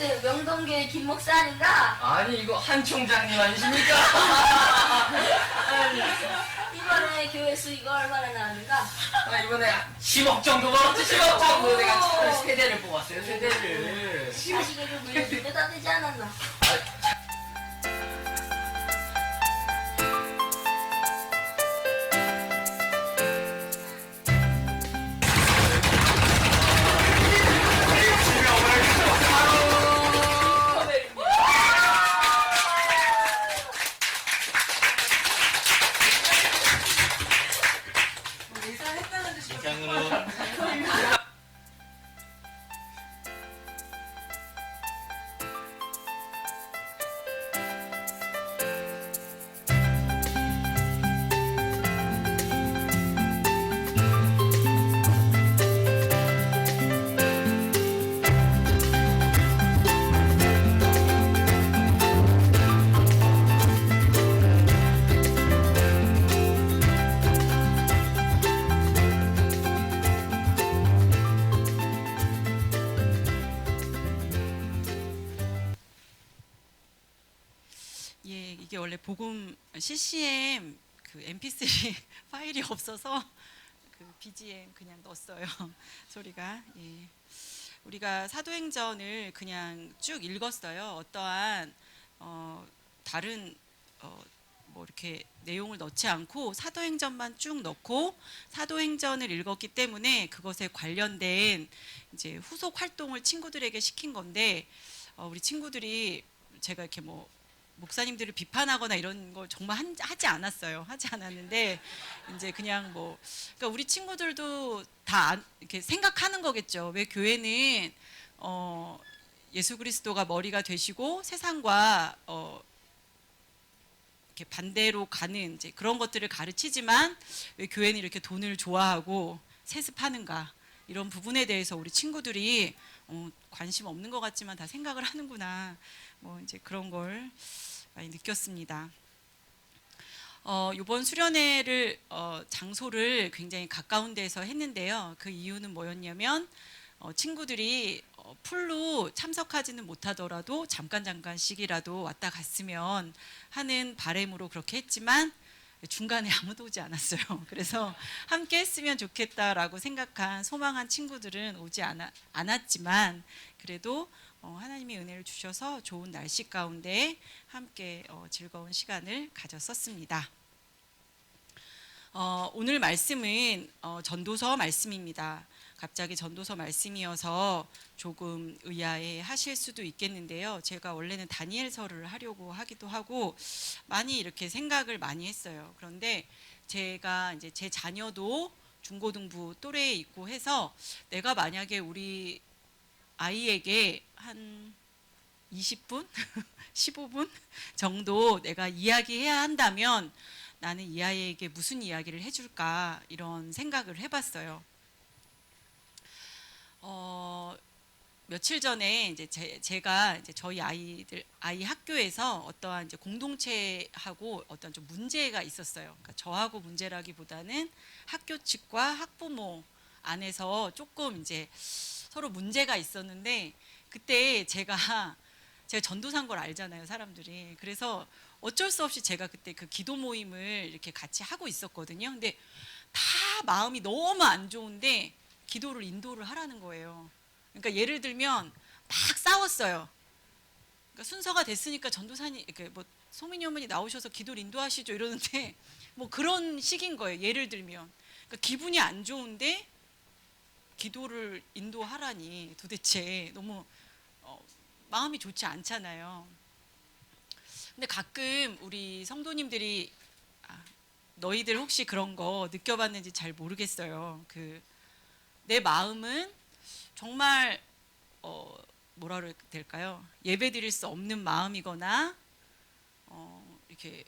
글쎄 명동교회 김 목사 아닌가? 아니 이거 한 총장님 아니십니까? 이번에 교회 수익가 얼마나 나왔는가? 아, 이번에 10억 정도 벌었지. 10억 정도. 내가 참 세대를 뽑았어요. 세대를. 자식에게 물려준 데다 되지 않았나? 예, 이게 원래 복음 CCM 그 MP3 파일이 없어서 그 BGM 그냥 넣었어요. 소리가. 예. 우리가 사도행전을 그냥 쭉 읽었어요. 어떠한 다른 뭐 이렇게 내용을 넣지 않고 사도행전만 쭉 넣고 사도행전을 읽었기 때문에 그것에 관련된 이제 후속 활동을 친구들에게 시킨 건데 우리 친구들이 제가 이렇게 뭐 목사님들을 비판하거나 이런 걸 정말 하지 않았어요. 하지 않았는데 이제 그냥 뭐 그러니까 우리 친구들도 다 이렇게 생각하는 거겠죠. 왜 교회는 예수 그리스도가 머리가 되시고 세상과 이렇게 반대로 가는 이제 그런 것들을 가르치지만 왜 교회는 이렇게 돈을 좋아하고 세습하는가 이런 부분에 대해서 우리 친구들이 관심 없는 것 같지만 다 생각을 하는구나. 뭐 이제 그런 걸 많이 느꼈습니다. 이번 수련회를 장소를 굉장히 가까운 데서 했는데요. 그 이유는 뭐였냐면 친구들이 풀로 참석하지는 못하더라도 잠깐씩이라도 왔다 갔으면 하는 바람으로 그렇게 했지만 중간에 아무도 오지 않았어요. 그래서 함께 했으면 좋겠다라고 생각한 소망한 친구들은 오지 않았지만 그래도 하나님의 은혜를 주셔서 좋은 날씨 가운데 함께 즐거운 시간을 가졌었습니다. 오늘 말씀은 전도서 말씀입니다. 갑자기 전도서 말씀이어서 조금 의아해 하실 수도 있겠는데요. 제가 원래는 다니엘서를 하려고 하기도 하고 많이 이렇게 생각을 많이 했어요. 그런데 제가 이제 제 자녀도 중고등부 또래에 있고 해서 내가 만약에 우리 아이에게 한 20분, 15분 정도 내가 이야기해야 한다면 나는 이 아이에게 무슨 이야기를 해줄까 이런 생각을 해봤어요. 며칠 전에 이제 제가 이제 저희 아이 학교에서 어떠한 이제 공동체하고 어떤 좀 문제가 있었어요. 그러니까 저하고 문제라기보다는 학교 측과 학부모 안에서 조금 이제 서로 문제가 있었는데 그때 제가 전도사인 걸 알잖아요, 사람들이. 그래서 어쩔 수 없이 제가 그때 그 기도 모임을 이렇게 같이 하고 있었거든요. 근데 다 마음이 너무 안 좋은데 기도를 인도를 하라는 거예요. 그러니까 예를 들면 막 싸웠어요. 그러니까 순서가 됐으니까 전도사님, 뭐 소민이 어머니 나오셔서 기도를 인도하시죠 이러는데 뭐 그런 식인 거예요. 예를 들면 그러니까 기분이 안 좋은데 기도를 인도하라니 도대체 너무 마음이 좋지 않잖아요. 근데 가끔 우리 성도님들이 너희들 혹시 그런 거 느껴봤는지 잘 모르겠어요. 내 마음은 정말 뭐라 그래야 될까요? 예배 드릴 수 없는 마음이거나 이렇게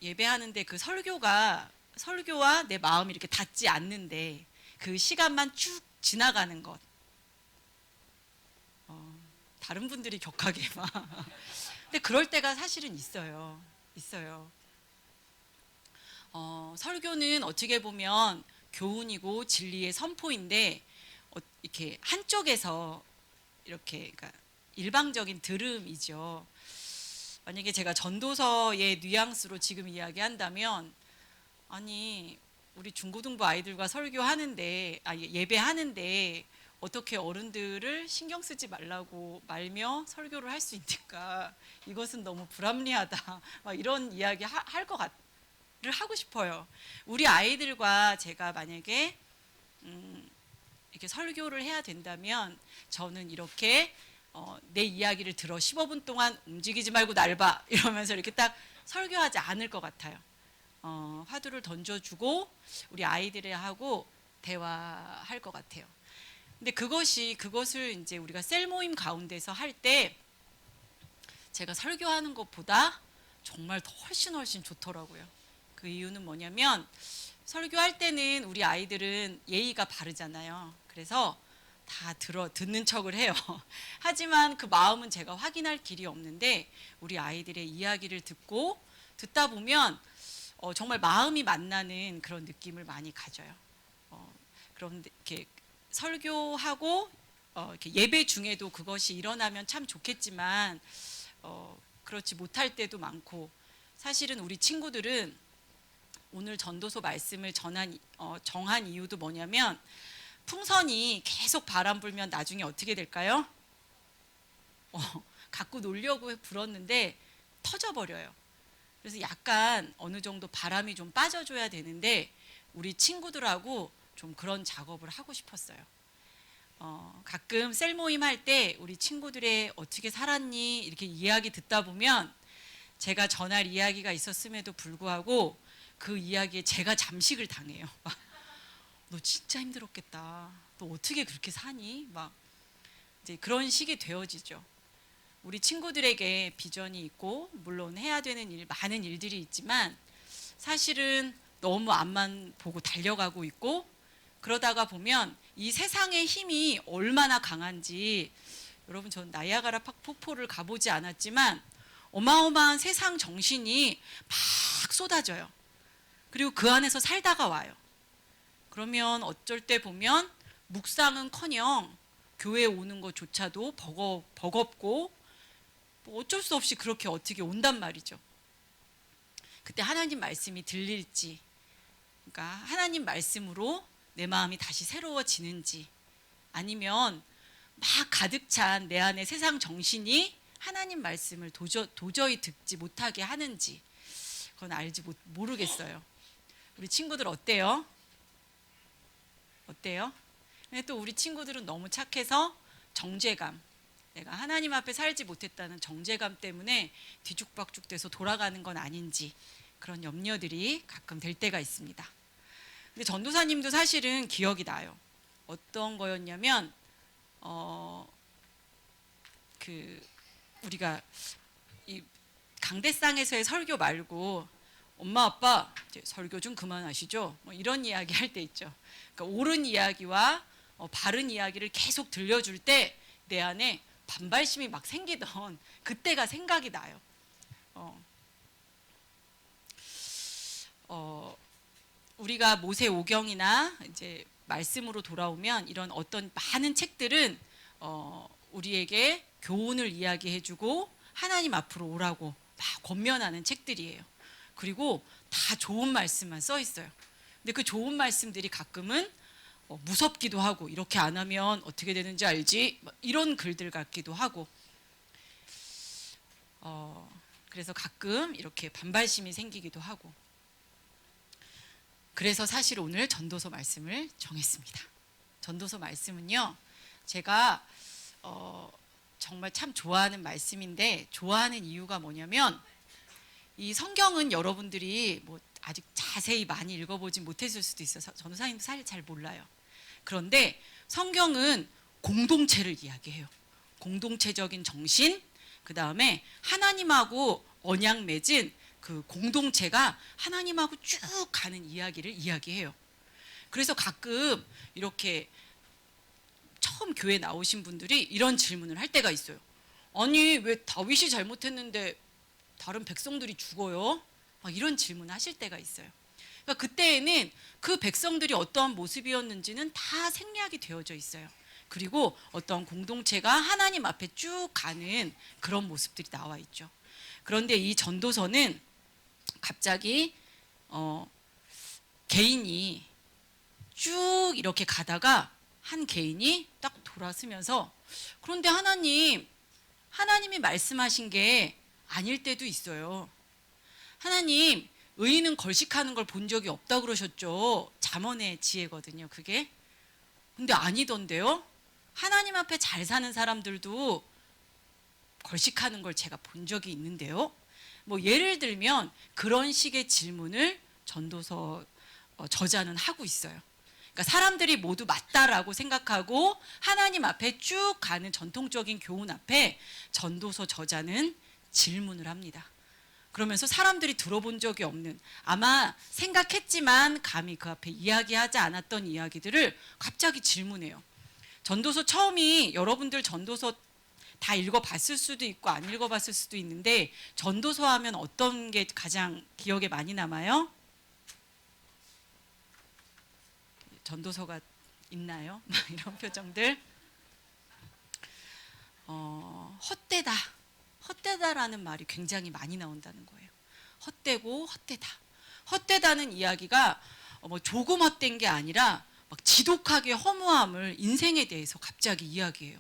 예배하는데 그 설교와 내 마음이 이렇게 닿지 않는데 그 시간만 쭉 지나가는 것. 다른 분들이 격하게 막. 근데 그럴 때가 사실은 있어요. 설교는 어떻게 보면 교훈이고 진리의 선포인데 이렇게 한쪽에서 이렇게 그러니까 일방적인 들음이죠. 만약에 제가 전도서의 뉘앙스로 지금 이야기한다면, 아니 우리 중고등부 아이들과 설교하는데 예배하는데 어떻게 어른들을 신경 쓰지 말라고 말며 설교를 할 수 있을까? 이것은 너무 불합리하다. 막 이런 이야기 할 것 같을 하고 싶어요. 우리 아이들과 제가 만약에 이렇게 설교를 해야 된다면 저는 이렇게 내 이야기를 들어 15분 동안 움직이지 말고 날 봐 이러면서 이렇게 딱 설교하지 않을 것 같아요. 화두를 던져주고 우리 아이들하고 대화할 것 같아요. 근데 그것을 이제 우리가 셀 모임 가운데서 할 때 제가 설교하는 것보다 정말 훨씬 좋더라고요. 그 이유는 뭐냐면 설교할 때는 우리 아이들은 예의가 바르잖아요. 그래서 다 듣는 척을 해요. 하지만 그 마음은 제가 확인할 길이 없는데 우리 아이들의 이야기를 듣다 보면 정말 마음이 만나는 그런 느낌을 많이 가져요. 그런데 이렇게 설교하고 이렇게 예배 중에도 그것이 일어나면 참 좋겠지만 그렇지 못할 때도 많고, 사실은 우리 친구들은 오늘 전도서 말씀을 정한 이유도 뭐냐면 풍선이 계속 바람 불면 나중에 어떻게 될까요? 갖고 놀려고 불었는데 터져버려요. 그래서 약간 어느 정도 바람이 좀 빠져줘야 되는데 우리 친구들하고 좀 그런 작업을 하고 싶었어요. 가끔 셀 모임 할 때 우리 친구들의 어떻게 살았니 이렇게 이야기 듣다 보면 제가 전할 이야기가 있었음에도 불구하고 그 이야기에 제가 잠식을 당해요. 너 진짜 힘들었겠다. 너 어떻게 그렇게 사니? 막 이제 그런 식이 되어지죠. 우리 친구들에게 비전이 있고 물론 해야 되는 많은 일들이 있지만 사실은 너무 앞만 보고 달려가고 있고, 그러다가 보면 이 세상의 힘이 얼마나 강한지, 여러분 전 나이아가라 폭포를 가보지 않았지만 어마어마한 세상 정신이 막 쏟아져요. 그리고 그 안에서 살다가 와요. 그러면 어쩔 때 보면 묵상은커녕 교회에 오는 것조차도 버겁고 어쩔 수 없이 그렇게 어떻게 온단 말이죠. 그때 하나님 말씀이 들릴지, 그러니까 하나님 말씀으로 내 마음이 다시 새로워지는지, 아니면 막 가득 찬 내 안에 세상 정신이 하나님 말씀을 도저히 듣지 못하게 하는지, 그건 모르겠어요. 우리 친구들 어때요? 근데 또 우리 친구들은 너무 착해서 정죄감, 내가 하나님 앞에 살지 못했다는 정죄감 때문에 뒤죽박죽 돼서 돌아가는 건 아닌지 그런 염려들이 가끔 될 때가 있습니다. 근데 전도사님도 사실은 기억이 나요. 어떤 거였냐면 우리가 이 강대상에서의 설교 말고 엄마 아빠 이제 설교 좀 그만하시죠, 뭐 이런 이야기 할 때 있죠. 그러니까 옳은 이야기와 바른 이야기를 계속 들려줄 때 내 안에 반발심이 막 생기던 그때가 생각이 나요. 우리가 모세오경이나 이제 말씀으로 돌아오면 이런 어떤 많은 책들은 우리에게 교훈을 이야기해주고 하나님 앞으로 오라고 막 권면하는 책들이에요. 그리고 다 좋은 말씀만 써 있어요. 근데 그 좋은 말씀들이 가끔은 무섭기도 하고, 이렇게 안 하면 어떻게 되는지 알지? 이런 글들 같기도 하고, 그래서 가끔 이렇게 반발심이 생기기도 하고, 그래서 사실 오늘 전도서 말씀을 정했습니다. 전도서 말씀은요, 제가 정말 참 좋아하는 말씀인데, 좋아하는 이유가 뭐냐면 이 성경은 여러분들이 뭐 아직 자세히 많이 읽어보진 못했을 수도 있어서 전도사님도 사실 잘 몰라요. 그런데 성경은 공동체를 이야기해요. 공동체적인 정신, 그 다음에 하나님하고 언약 맺은 그 공동체가 하나님하고 쭉 가는 이야기를 이야기해요. 그래서 가끔 이렇게 처음 교회 나오신 분들이 이런 질문을 할 때가 있어요. 아니 왜 다윗이 잘못했는데 다른 백성들이 죽어요? 막 이런 질문을 하실 때가 있어요. 그러니까 그때에는 그 백성들이 어떠한 모습이었는지는 다 생략이 되어져 있어요. 그리고 어떤 공동체가 하나님 앞에 쭉 가는 그런 모습들이 나와 있죠. 그런데 이 전도서는 갑자기 개인이 쭉 이렇게 가다가 한 개인이 딱 돌아서면서 그런데 하나님이 말씀하신 게 아닐 때도 있어요. 하나님, 의인은 걸식하는 걸 본 적이 없다 그러셨죠. 잠언의 지혜거든요, 그게. 근데 아니던데요. 하나님 앞에 잘 사는 사람들도 걸식하는 걸 제가 본 적이 있는데요. 뭐 예를 들면 그런 식의 질문을 전도서 저자는 하고 있어요. 그러니까 사람들이 모두 맞다라고 생각하고 하나님 앞에 쭉 가는 전통적인 교훈 앞에 전도서 저자는 질문을 합니다. 그러면서 사람들이 들어본 적이 없는, 아마 생각했지만 감히 그 앞에 이야기하지 않았던 이야기들을 갑자기 질문해요. 전도서 처음이, 여러분들 전도서 다 읽어봤을 수도 있고 안 읽어봤을 수도 있는데 전도서 하면 어떤 게 가장 기억에 많이 남아요? 전도서가 있나요? 이런 표정들. 헛되다. 헛되다라는 말이 굉장히 많이 나온다는 거예요. 헛되고 헛되다. 헛되다는 이야기가 뭐 조금 헛된 게 아니라 막 지독하게 허무함을, 인생에 대해서 갑자기 이야기해요.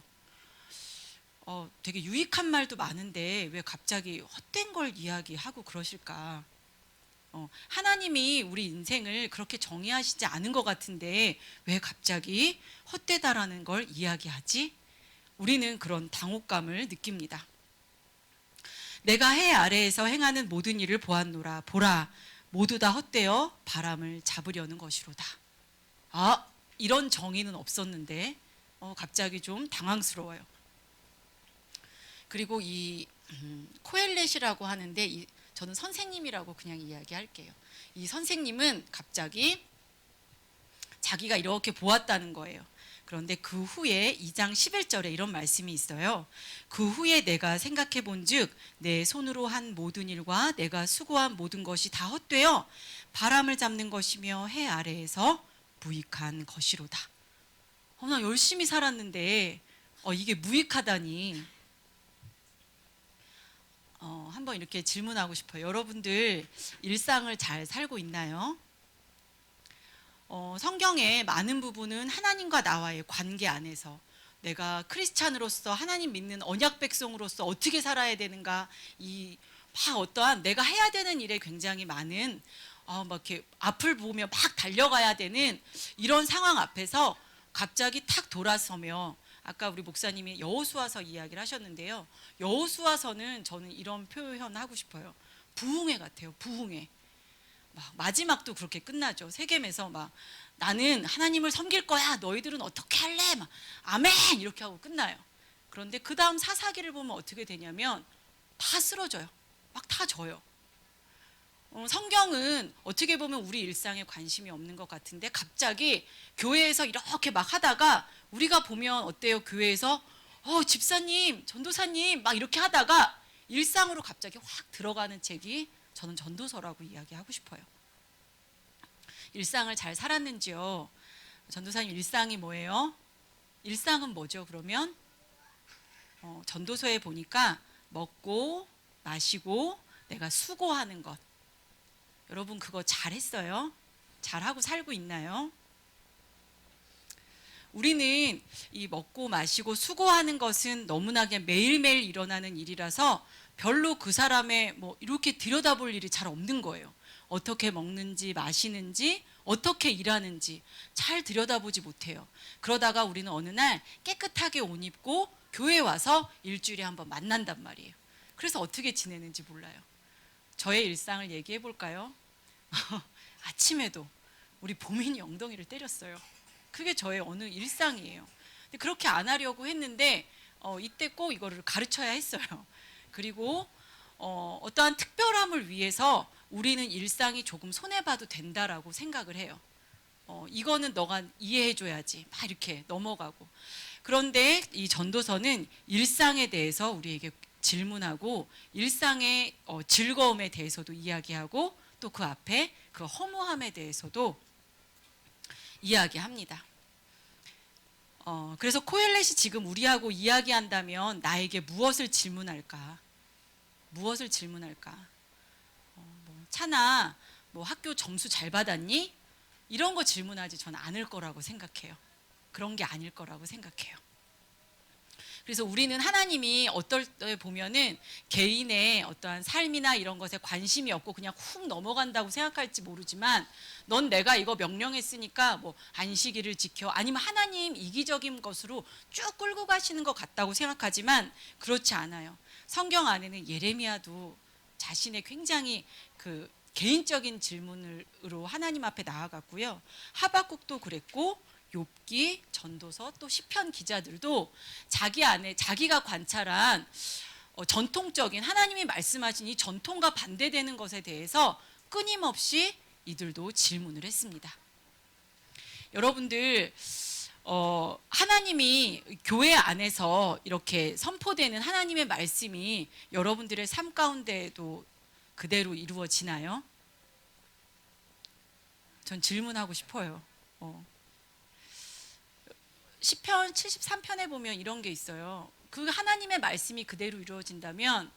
되게 유익한 말도 많은데 왜 갑자기 헛된 걸 이야기하고 그러실까? 하나님이 우리 인생을 그렇게 정의하시지 않은 것 같은데 왜 갑자기 헛되다라는 걸 이야기하지? 우리는 그런 당혹감을 느낍니다. 내가 해 아래에서 행하는 모든 일을 보았노라. 보라, 모두 다 헛되어 바람을 잡으려는 것이로다. 이런 정의는 없었는데 갑자기 좀 당황스러워요. 그리고 이 코엘렛이라고 하는데 저는 선생님이라고 그냥 이야기할게요. 이 선생님은 갑자기 자기가 이렇게 보았다는 거예요. 그런데 그 후에 2장 11절에 이런 말씀이 있어요. 그 후에 내가 생각해 본즉 내 손으로 한 모든 일과 내가 수고한 모든 것이 다 헛되어 바람을 잡는 것이며 해 아래에서 무익한 것이로다. 나 열심히 살았는데 이게 무익하다니. 한번 이렇게 질문하고 싶어요. 여러분들 일상을 잘 살고 있나요? 성경의 많은 부분은 하나님과 나와의 관계 안에서 내가 크리스찬으로서 하나님 믿는 언약 백성으로서 어떻게 살아야 되는가, 막 어떠한 내가 해야 되는 일에 굉장히 많은 막 이렇게 앞을 보며 막 달려가야 되는 이런 상황 앞에서 갑자기 탁 돌아서며, 아까 우리 목사님이 여호수아서 이야기를 하셨는데요. 여호수아서는 저는 이런 표현 하고 싶어요. 부흥회 같아요. 부흥회. 마지막도 그렇게 끝나죠. 세겜에서 막 나는 하나님을 섬길 거야. 너희들은 어떻게 할래? 막 아멘 이렇게 하고 끝나요. 그런데 그 다음 사사기를 보면 어떻게 되냐면 다 쓰러져요. 막 다 져요. 성경은 어떻게 보면 우리 일상에 관심이 없는 것 같은데 갑자기 교회에서 이렇게 막 하다가 우리가 보면 어때요? 교회에서 집사님, 전도사님 막 이렇게 하다가 일상으로 갑자기 확 들어가는 책이 저는 전도서라고 이야기하고 싶어요. 일상을 잘 살았는지요? 전도사님 일상이 뭐예요? 일상은 뭐죠? 그러면 전도서에 보니까 먹고 마시고 내가 수고하는 것. 여러분 그거 잘했어요? 잘하고 살고 있나요? 우리는 이 먹고 마시고 수고하는 것은 너무나 그냥 매일매일 일어나는 일이라서 별로 그 사람의 뭐 이렇게 들여다볼 일이 잘 없는 거예요. 어떻게 먹는지 마시는지 어떻게 일하는지 잘 들여다보지 못해요. 그러다가 우리는 어느 날 깨끗하게 옷 입고 교회에 와서 일주일에 한번 만난단 말이에요. 그래서 어떻게 지내는지 몰라요. 저의 일상을 얘기해 볼까요? 아침에도 우리 보민이 엉덩이를 때렸어요. 그게 저의 어느 일상이에요. 근데 그렇게 안 하려고 했는데 이때 꼭 이거를 가르쳐야 했어요. 그리고 어떠한 특별함을 위해서 우리는 일상이 조금 손해봐도 된다라고 생각을 해요. 이거는 너가 이해해줘야지 막 이렇게 넘어가고. 그런데 이 전도서는 일상에 대해서 우리에게 질문하고 일상의 즐거움에 대해서도 이야기하고 또 그 앞에 그 허무함에 대해서도 이야기합니다. 그래서 코엘렛이 지금 우리하고 이야기한다면 나에게 무엇을 질문할까? 무엇을 질문할까? 뭐 차나 뭐 학교 점수 잘 받았니? 이런 거 질문하지 저는 않을 거라고 생각해요. 그런 게 아닐 거라고 생각해요. 그래서 우리는 하나님이 어떨 때 보면은 개인의 어떠한 삶이나 이런 것에 관심이 없고 그냥 훅 넘어간다고 생각할지 모르지만 넌 내가 이거 명령했으니까 뭐 안식일을 지켜 아니면 하나님 이기적인 것으로 쭉 끌고 가시는 것 같다고 생각하지만 그렇지 않아요. 성경 안에는 예레미야도 자신의 굉장히 그 개인적인 질문으로 하나님 앞에 나아갔고요. 하박국도 그랬고 욥기, 전도서 또 시편 기자들도 자기 안에 자기가 관찰한 전통적인 하나님이 말씀하신 이 전통과 반대되는 것에 대해서 끊임없이 이들도 질문을 했습니다. 여러분들 하나님이 교회 안에서 이렇게 선포되는 하나님의 말씀이 여러분들의 삶 가운데에도 그대로 이루어지나요? 전 질문하고 싶어요. 시편 73편에 보면 이런 게 있어요. 그 하나님의 말씀이 그대로 이루어진다면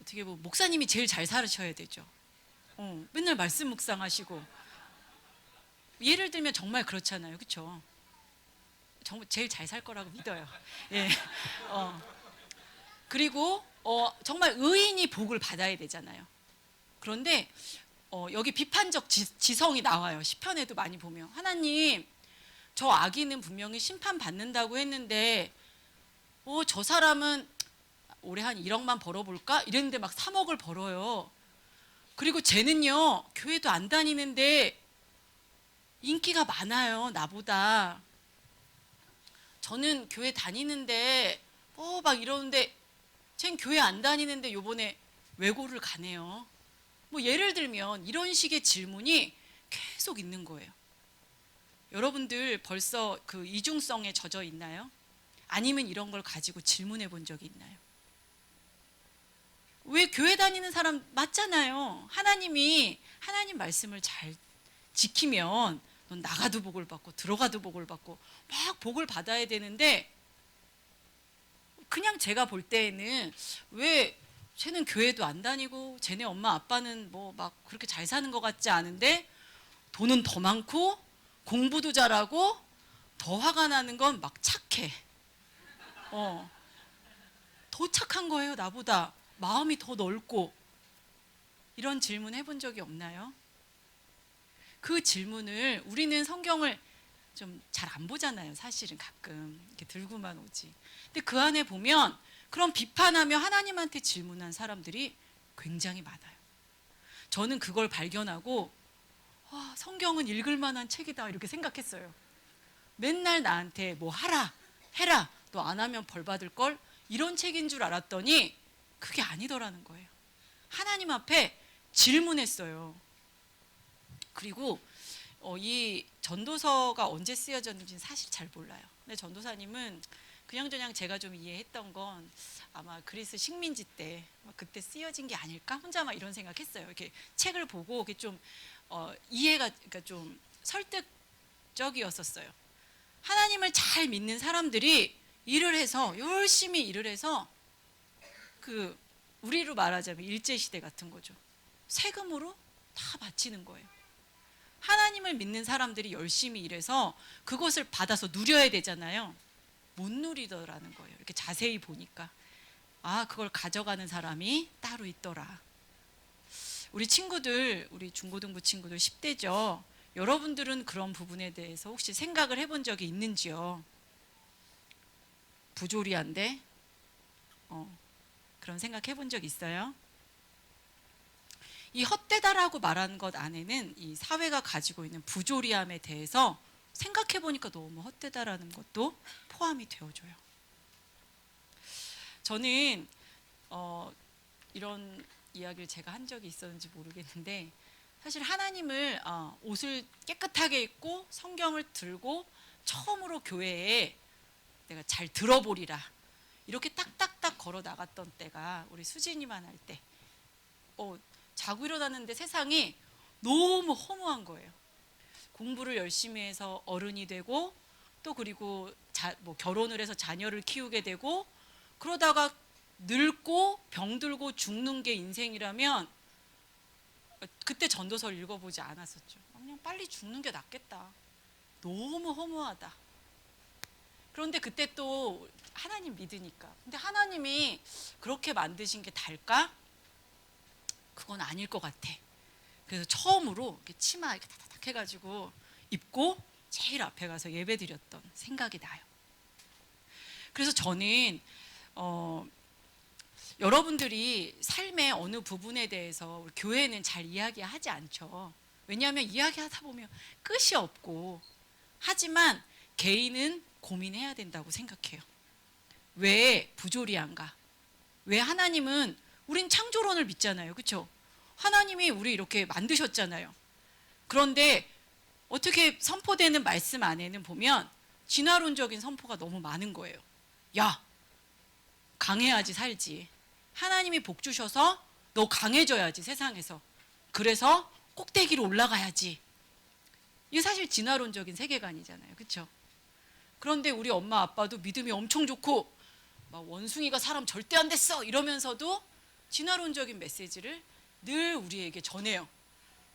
어떻게 보면 목사님이 제일 잘 살으셔야 되죠. 맨날 말씀 묵상하시고 예를 들면 정말 그렇잖아요, 그렇죠? 정말 제일 잘 살 거라고 믿어요. 예. 그리고 정말 의인이 복을 받아야 되잖아요. 그런데 여기 비판적 지성이 나와요. 시편에도 많이 보면 하나님 저 악인은 분명히 심판받는다고 했는데 저 사람은 올해 한 1억만 벌어볼까? 이랬는데 막 3억을 벌어요. 그리고 쟤는요 교회도 안 다니는데 인기가 많아요 나보다. 저는 교회 다니는데 막 이러는데 쟨 교회 안 다니는데 요번에 외고를 가네요. 뭐 예를 들면 이런 식의 질문이 계속 있는 거예요. 여러분들 벌써 그 이중성에 젖어 있나요? 아니면 이런 걸 가지고 질문해 본 적이 있나요? 왜 교회 다니는 사람 맞잖아요. 하나님 말씀을 잘 지키면 넌 나가도 복을 받고 들어가도 복을 받고 막 복을 받아야 되는데 그냥 제가 볼 때에는 왜 쟤는 교회도 안 다니고 쟤네 엄마 아빠는 뭐 막 그렇게 잘 사는 것 같지 않은데 돈은 더 많고 공부도 잘하고 더 화가 나는 건 막 착해. 더 착한 거예요 나보다. 마음이 더 넓고. 이런 질문 해본 적이 없나요? 그 질문을 우리는 성경을 좀 잘 안 보잖아요. 사실은 가끔 이렇게 들고만 오지. 근데 그 안에 보면 그런 비판하며 하나님한테 질문한 사람들이 굉장히 많아요. 저는 그걸 발견하고 성경은 읽을 만한 책이다 이렇게 생각했어요. 맨날 나한테 뭐 하라 해라 너 안 하면 벌 받을 걸 이런 책인 줄 알았더니 그게 아니더라는 거예요. 하나님 앞에 질문했어요. 그리고 이 전도서가 언제 쓰여졌는지는 사실 잘 몰라요. 근데 전도사님은 그냥저냥 제가 좀 이해했던 건 아마 그리스 식민지 때 그때 쓰여진 게 아닐까? 혼자 막 이런 생각했어요. 이렇게 책을 보고 이게 좀 이해가 그러니까 좀 설득적이었었어요. 하나님을 잘 믿는 사람들이 일을 해서 열심히 일을 해서 그 우리로 말하자면 일제시대 같은 거죠. 세금으로 다 바치는 거예요. 하나님을 믿는 사람들이 열심히 일해서 그것을 받아서 누려야 되잖아요. 못 누리더라는 거예요. 이렇게 자세히 보니까 그걸 가져가는 사람이 따로 있더라. 우리 친구들, 우리 중고등부 친구들 10대죠. 여러분들은 그런 부분에 대해서 혹시 생각을 해본 적이 있는지요? 부조리한데 그런 생각 해본 적 있어요? 이 헛되다라고 말하는 것 안에는 이 사회가 가지고 있는 부조리함에 대해서 생각해 보니까 너무 헛되다라는 것도 포함이 되어줘요. 저는 이런 이야기를 제가 한 적이 있었는지 모르겠는데 사실 하나님을 옷을 깨끗하게 입고 성경을 들고 처음으로 교회에 내가 잘 들어보리라 이렇게 딱딱딱 걸어 나갔던 때가 우리 수진이만 할 때 자고 일어났는데 세상이 너무 허무한 거예요. 공부를 열심히 해서 어른이 되고 또 그리고 뭐 결혼을 해서 자녀를 키우게 되고 그러다가 늙고 병들고 죽는 게 인생이라면 그때 전도서를 읽어보지 않았었죠. 그냥 빨리 죽는 게 낫겠다. 너무 허무하다. 그런데 그때 또 하나님 믿으니까. 근데 하나님이 그렇게 만드신 게 달까? 그건 아닐 것 같아. 그래서 처음으로 이렇게 치마 이렇게 타닥 해가지고 입고 제일 앞에 가서 예배 드렸던 생각이 나요. 그래서 저는 여러분들이 삶의 어느 부분에 대해서 우리 교회는 잘 이야기하지 않죠. 왜냐하면 이야기하다 보면 끝이 없고, 하지만 개인은 고민해야 된다고 생각해요. 왜 부조리한가? 왜 하나님은, 우린 창조론을 믿잖아요. 그렇죠? 하나님이 우리 이렇게 만드셨잖아요. 그런데 어떻게 선포되는 말씀 안에는 보면 진화론적인 선포가 너무 많은 거예요. 야, 강해야지 살지. 하나님이 복 주셔서 너 강해져야지 세상에서. 그래서 꼭대기로 올라가야지. 이게 사실 진화론적인 세계관이잖아요. 그렇죠? 그런데 우리 엄마 아빠도 믿음이 엄청 좋고 막 원숭이가 사람 절대 안 됐어 이러면서도 진화론적인 메시지를 늘 우리에게 전해요.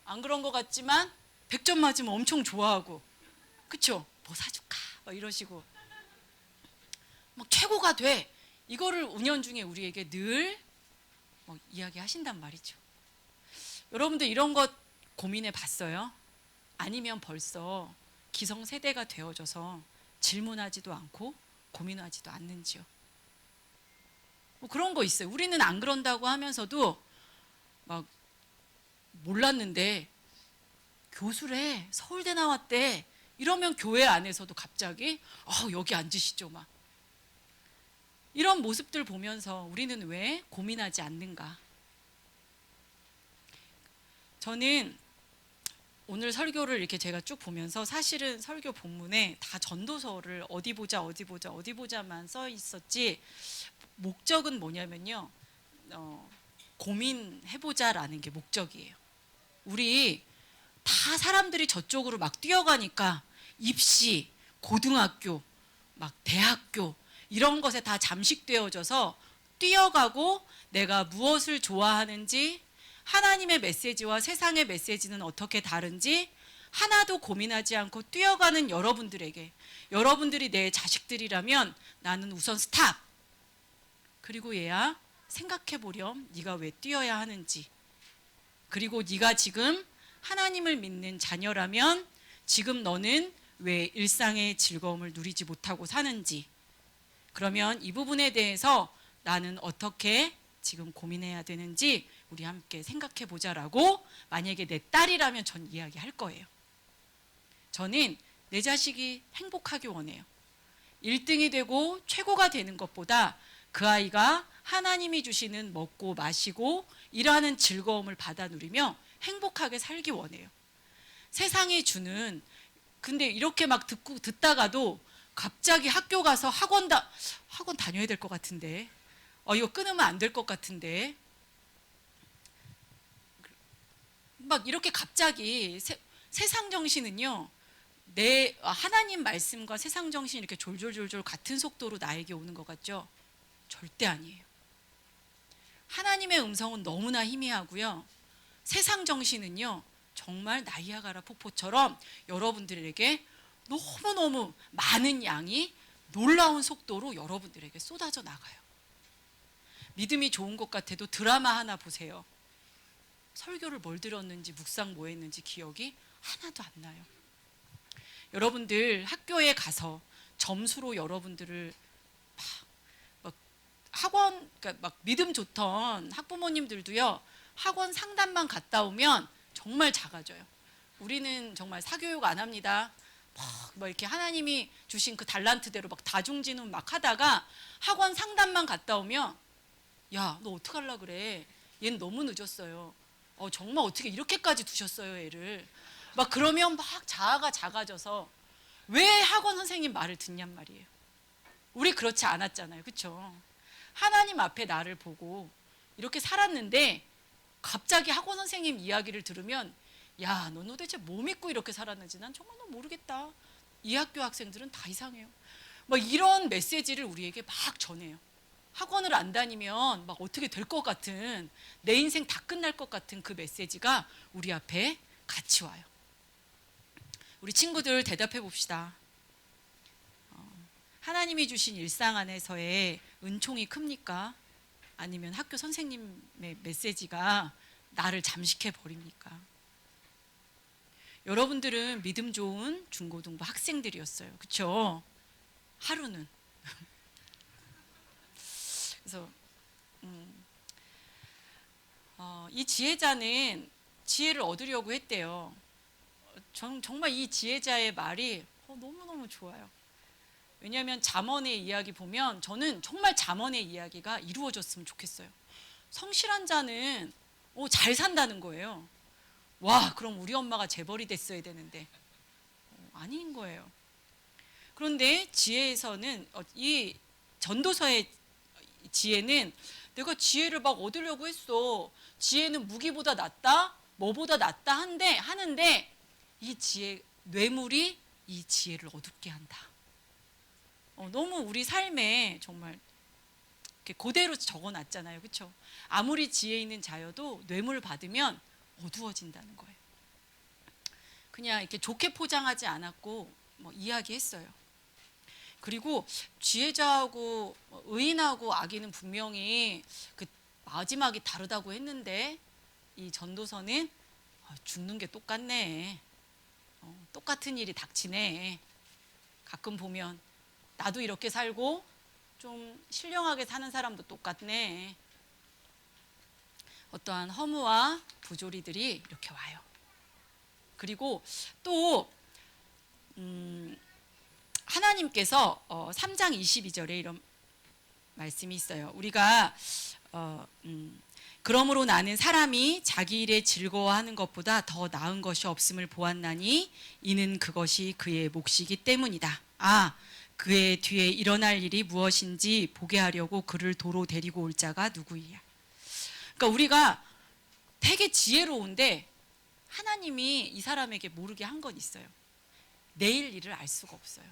안 그런 것 같지만 100점 맞으면 엄청 좋아하고, 그렇죠? 뭐 사줄까? 막 이러시고 막 최고가 돼. 이거를 은연중에 우리에게 늘 이야기하신단 말이죠. 여러분들 이런 것 고민해 봤어요? 아니면 벌써 기성세대가 되어져서 질문하지도 않고 고민하지도 않는지요? 뭐 그런 거 있어요. 우리는 안 그런다고 하면서도 막 몰랐는데 교수래, 서울대 나왔대 이러면 교회 안에서도 갑자기 여기 앉으시죠 막 이런 모습들 보면서 우리는 왜 고민하지 않는가? 저는 오늘 설교를 이렇게 제가 쭉 보면서 사실은 설교 본문에 다 전도서를 어디 보자만 써 있었지, 목적은 뭐냐면요, 고민해보자라는 게 목적이에요. 우리 다 사람들이 저쪽으로 막 뛰어가니까 입시, 고등학교, 막 대학교 이런 것에 다 잠식되어져서 뛰어가고 내가 무엇을 좋아하는지, 하나님의 메시지와 세상의 메시지는 어떻게 다른지 하나도 고민하지 않고 뛰어가는 여러분들에게, 여러분들이 내 자식들이라면 나는 우선 스탑. 그리고 얘야 생각해 보렴. 네가 왜 뛰어야 하는지. 그리고 네가 지금 하나님을 믿는 자녀라면 지금 너는 왜 일상의 즐거움을 누리지 못하고 사는지. 그러면 이 부분에 대해서 나는 어떻게 지금 고민해야 되는지 우리 함께 생각해 보자라고, 만약에 내 딸이라면 전 이야기할 거예요. 저는 내 자식이 행복하기 원해요. 1등이 되고 최고가 되는 것보다 그 아이가 하나님이 주시는 먹고 마시고 일하는 즐거움을 받아 누리며 행복하게 살기 원해요. 세상이 주는, 근데 이렇게 막 듣다가도 갑자기 학교 가서 학원 다녀야 될 것 같은데, 이거 끊으면 안 될 것 같은데, 막 이렇게 갑자기 세상 정신은요, 내 하나님 말씀과 세상 정신이 이렇게 졸졸졸졸 같은 속도로 나에게 오는 것 같죠? 절대 아니에요. 하나님의 음성은 너무나 희미하고요, 세상 정신은요 정말 나이아가라 폭포처럼 여러분들에게 너무너무 많은 양이 놀라운 속도로 여러분들에게 쏟아져 나가요. 믿음이 좋은 것 같아도 드라마 하나 보세요. 설교를 뭘 들었는지 묵상 뭐 했는지 기억이 하나도 안 나요. 여러분들 학교에 가서 점수로 여러분들을 막 학원, 그러니까 막 믿음 좋던 학부모님들도요, 학원 상담만 갔다 오면 정말 작아져요. 우리는 정말 사교육 안 합니다. 막 이렇게 하나님이 주신 그 달란트대로 막 다중진훈 막 하다가 학원 상담만 갔다 오면, 야, 너 어떡하려 그래? 얘는 너무 늦었어요. 정말 어떻게 이렇게까지 두셨어요, 애를. 막 그러면 막 자아가 작아져서 왜 학원 선생님 말을 듣냔 말이에요. 우리 그렇지 않았잖아요. 그렇죠? 하나님 앞에 나를 보고 이렇게 살았는데 갑자기 학원 선생님 이야기를 들으면, 야, 넌 도대체 뭐 믿고 이렇게 살았는지 난 정말 너 모르겠다. 이 학교 학생들은 다 이상해요. 막 이런 메시지를 우리에게 막 전해요. 학원을 안 다니면 막 어떻게 될 것 같은, 내 인생 다 끝날 것 같은 그 메시지가 우리 앞에 같이 와요. 우리 친구들 대답해 봅시다. 하나님이 주신 일상 안에서의 은총이 큽니까? 아니면 학교 선생님의 메시지가 나를 잠식해 버립니까? 여러분들은 믿음 좋은 중고등부 학생들이었어요. 그렇죠? 하루는. 그래서 이 지혜자는 지혜를 얻으려고 했대요. 정말 이 지혜자의 말이 너무너무 좋아요. 왜냐하면 잠언의 이야기 보면 저는 정말 잠언의 이야기가 이루어졌으면 좋겠어요. 성실한 자는 잘 산다는 거예요. 와, 그럼 우리 엄마가 재벌이 됐어야 되는데 아닌 거예요. 그런데 지혜에서는 이 전도서의 지혜는 내가 지혜를 막 얻으려고 했어. 지혜는 무기보다 낫다, 뭐보다 낫다 하는데 이 지혜, 뇌물이 이 지혜를 어둡게 한다. 너무 우리 삶에 정말 이렇게 그대로 적어놨잖아요, 그렇죠? 아무리 지혜 있는 자여도 뇌물 받으면 어두워진다는 거예요. 그냥 이렇게 좋게 포장하지 않았고 이야기했어요. 그리고 지혜자하고 의인하고 악인은 분명히 그 마지막이 다르다고 했는데 이 전도서는 죽는 게 똑같네. 똑같은 일이 닥치네. 가끔 보면 나도 이렇게 살고 좀 신령하게 사는 사람도 똑같네. 어떠한 허무와 부조리들이 이렇게 와요. 그리고 또 하나님께서 3장 22절에 이런 말씀이 있어요. 우리가 그러므로 나는 사람이 자기 일에 즐거워하는 것보다 더 나은 것이 없음을 보았나니 이는 그것이 그의 몫이기 때문이다. 그의 뒤에 일어날 일이 무엇인지 보게 하려고 그를 도로 데리고 올 자가 누구이야. 그러니까 우리가 되게 지혜로운데 하나님이 이 사람에게 모르게 한 건 있어요. 내일 일을 알 수가 없어요.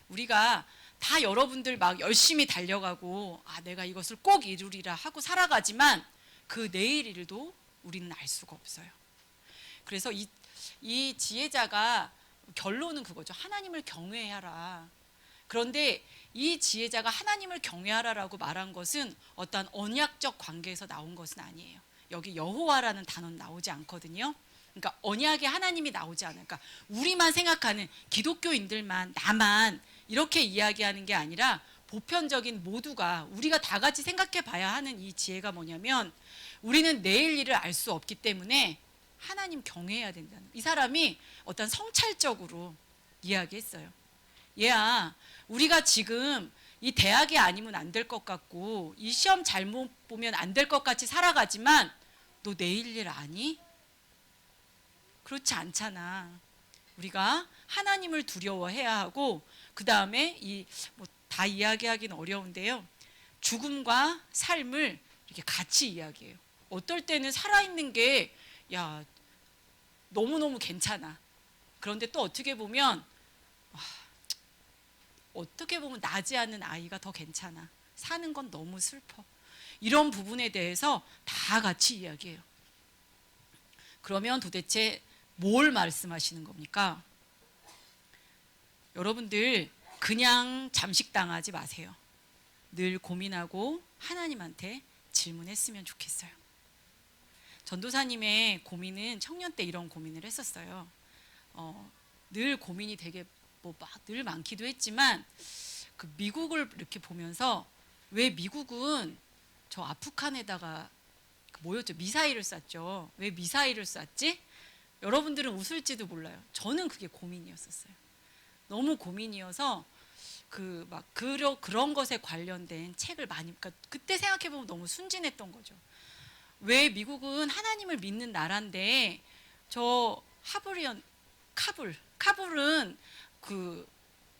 우리가 다 여러분들 막 열심히 달려가고 내가 이것을 꼭 이루리라 하고 살아가지만 그 내일 일도 우리는 알 수가 없어요. 그래서 이 지혜자가 결론은 그거죠. 하나님을 경외하라. 그런데 이 지혜자가 하나님을 경외하라라고 말한 것은 어떤 언약적 관계에서 나온 것은 아니에요. 여기 여호와라는 단어는 나오지 않거든요. 그러니까 언약의 하나님이 나오지 않아요. 그러니까 우리만 생각하는 기독교인들만 나만 이렇게 이야기하는 게 아니라 보편적인 모두가 우리가 다 같이 생각해 봐야 하는 이 지혜가 뭐냐면 우리는 내일 일을 알 수 없기 때문에 하나님 경외해야 된다는. 이 사람이 어떤 성찰적으로 이야기했어요. 얘야, 우리가 지금 이 대학이 아니면 안 될 것 같고 이 시험 잘못 보면 안 될 것 같이 살아가지만 너 내일 일 아니? 그렇지 않잖아. 우리가 하나님을 두려워해야 하고 그 다음에 다 이야기하기는 어려운데요. 죽음과 삶을 이렇게 같이 이야기해요. 어떨 때는 살아있는 게 너무너무 괜찮아. 그런데 또 어떻게 보면 나지 않는 아이가 더 괜찮아. 사는 건 너무 슬퍼. 이런 부분에 대해서 다 같이 이야기해요. 그러면 도대체 뭘 말씀하시는 겁니까? 여러분들 그냥 잠식당하지 마세요. 늘 고민하고 하나님한테 질문했으면 좋겠어요. 전도사님의 고민은 청년 때 이런 고민을 했었어요. 늘 고민이 되게 늘 많기도 했지만 그 미국을 이렇게 보면서 왜 미국은 저 아프간에다가 뭐였죠? 미사일을 쐈죠. 왜 미사일을 쐈지? 여러분들은 웃을지도 몰라요. 저는 그게 고민이었었어요. 너무 고민이어서 그런 것에 관련된 책을 많이, 그러니까 그때 생각해 보면 너무 순진했던 거죠. 왜 미국은 하나님을 믿는 나라인데 저 카불은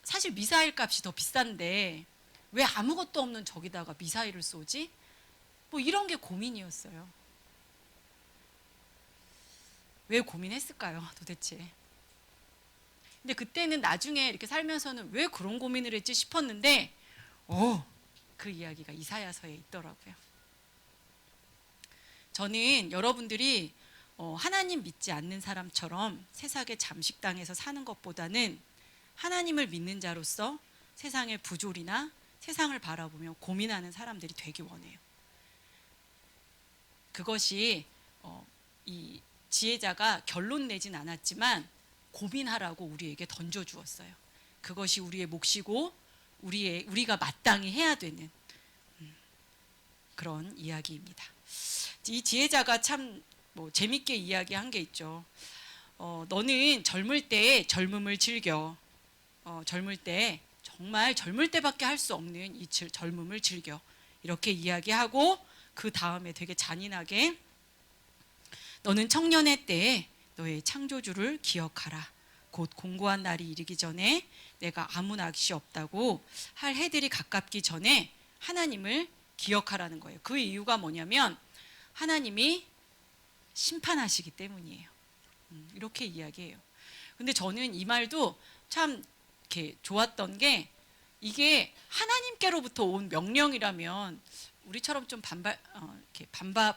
사실 미사일 값이 더 비싼데 왜 아무것도 없는 저기다가 미사일을 쏘지? 이런 게 고민이었어요. 왜 고민했을까요, 도대체? 근데 그때는 나중에 이렇게 살면서는 왜 그런 고민을 했지 싶었는데 그 이야기가 이사야서에 있더라고요. 저는 여러분들이 하나님 믿지 않는 사람처럼 세상에 잠식당해서 사는 것보다는 하나님을 믿는 자로서 세상의 부조리나 세상을 바라보며 고민하는 사람들이 되기 원해요. 그것이 이 지혜자가 결론 내진 않았지만 고민하라고 우리에게 던져주었어요. 그것이 우리의 몫이고 우리가 마땅히 해야 되는 그런 이야기입니다. 이 지혜자가 참 재밌게 이야기한 게 있죠. 너는 젊을 때 젊음을 즐겨. 젊을 때 정말 젊을 때밖에 할 수 없는 이 젊음을 즐겨. 이렇게 이야기하고 그 다음에 되게 잔인하게 너는 청년의 때에 너의 창조주를 기억하라. 곧 공고한 날이 이르기 전에 내가 아무 낚시 없다고 할 해들이 가깝기 전에 하나님을 기억하라는 거예요. 그 이유가 뭐냐면 하나님이 심판하시기 때문이에요. 이렇게 이야기해요. 근데 저는 이 말도 참 이렇게 좋았던 게 이게 하나님께로부터 온 명령이라면 우리처럼 좀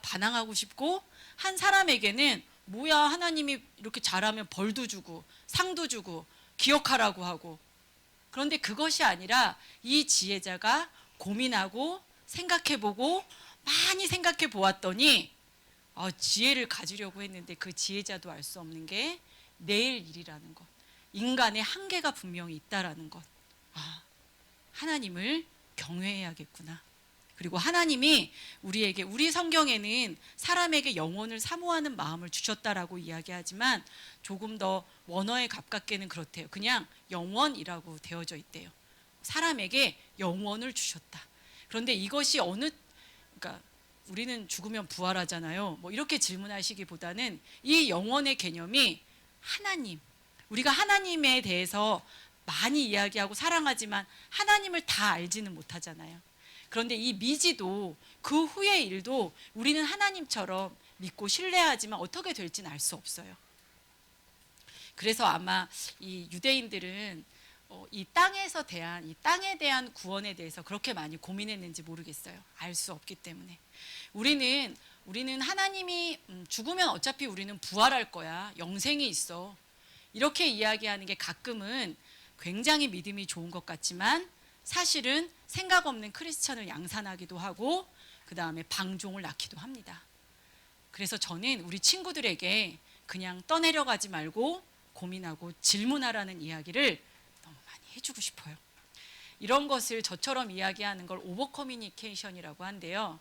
반항하고 싶고 한 사람에게는 뭐야 하나님이 이렇게 잘하면 벌도 주고 상도 주고 기억하라고 하고 그런데 그것이 아니라 이 지혜자가 고민하고 생각해보고 많이 생각해 보았더니 지혜를 가지려고 했는데 그 지혜자도 알 수 없는 게 내일 일이라는 것, 인간의 한계가 분명히 있다라는 것. 하나님을 경외해야겠구나. 그리고 하나님이 우리 성경에는 사람에게 영원을 사모하는 마음을 주셨다라고 이야기하지만 조금 더 원어에 가깝게는 그렇대요. 그냥 영원이라고 되어져 있대요. 사람에게 영원을 주셨다. 그런데 이것이 그러니까 우리는 죽으면 부활하잖아요. 이렇게 질문하시기보다는 이 영원의 개념이 하나님, 우리가 하나님에 대해서 많이 이야기하고 사랑하지만 하나님을 다 알지는 못하잖아요. 그런데 이 미지도 그 후의 일도 우리는 하나님처럼 믿고 신뢰하지만 어떻게 될지는 알 수 없어요. 그래서 아마 이 유대인들은 이 땅에 대한 구원에 대해서 그렇게 많이 고민했는지 모르겠어요. 알 수 없기 때문에. 우리는 하나님이 죽으면 어차피 우리는 부활할 거야. 영생이 있어. 이렇게 이야기하는 게 가끔은 굉장히 믿음이 좋은 것 같지만 사실은 생각 없는 크리스찬을 양산하기도 하고 그 다음에 방종을 낳기도 합니다. 그래서 저는 우리 친구들에게 그냥 떠내려가지 말고 고민하고 질문하라는 이야기를 너무 많이 해주고 싶어요. 이런 것을 저처럼 이야기하는 걸 오버 커뮤니케이션이라고 한대요.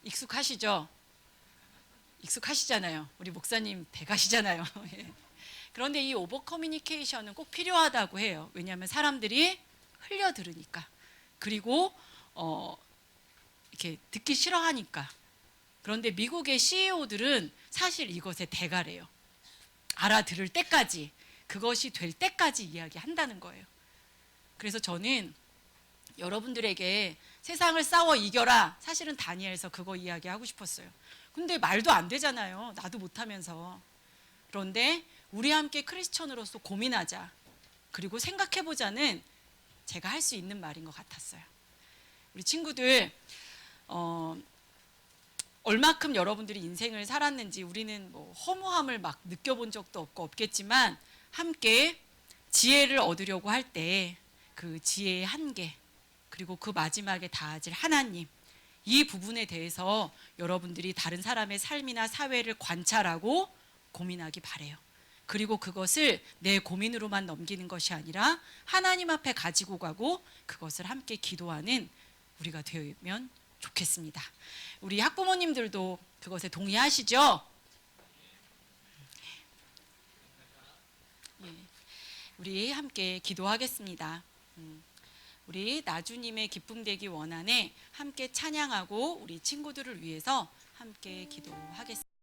익숙하시죠? 익숙하시잖아요. 우리 목사님 대가시잖아요. 그런데 이 오버 커뮤니케이션은 꼭 필요하다고 해요. 왜냐하면 사람들이 흘려 들으니까. 그리고 이렇게 듣기 싫어하니까. 그런데 미국의 CEO들은 사실 이것의 대가래요. 알아들을 때까지, 그것이 될 때까지 이야기한다는 거예요. 그래서 저는 여러분들에게 세상을 싸워 이겨라. 사실은 다니엘서 그거 이야기하고 싶었어요. 근데 말도 안 되잖아요. 나도 못하면서. 그런데 우리 함께 크리스천으로서 고민하자. 그리고 생각해보자는 제가 할 수 있는 말인 것 같았어요. 우리 친구들 얼마큼 여러분들이 인생을 살았는지 우리는 허무함을 막 느껴본 적도 없겠지만 함께 지혜를 얻으려고 할 때 그 지혜의 한계 그리고 그 마지막에 닿아질 하나님 이 부분에 대해서 여러분들이 다른 사람의 삶이나 사회를 관찰하고 고민하기 바래요. 그리고 그것을 내 고민으로만 넘기는 것이 아니라 하나님 앞에 가지고 가고 그것을 함께 기도하는 우리가 되면 좋겠습니다. 우리 학부모님들도 그것에 동의하시죠? 우리 함께 기도하겠습니다. 우리 나주님의 기쁨 되기 원안에 함께 찬양하고 우리 친구들을 위해서 함께 기도하겠습니다.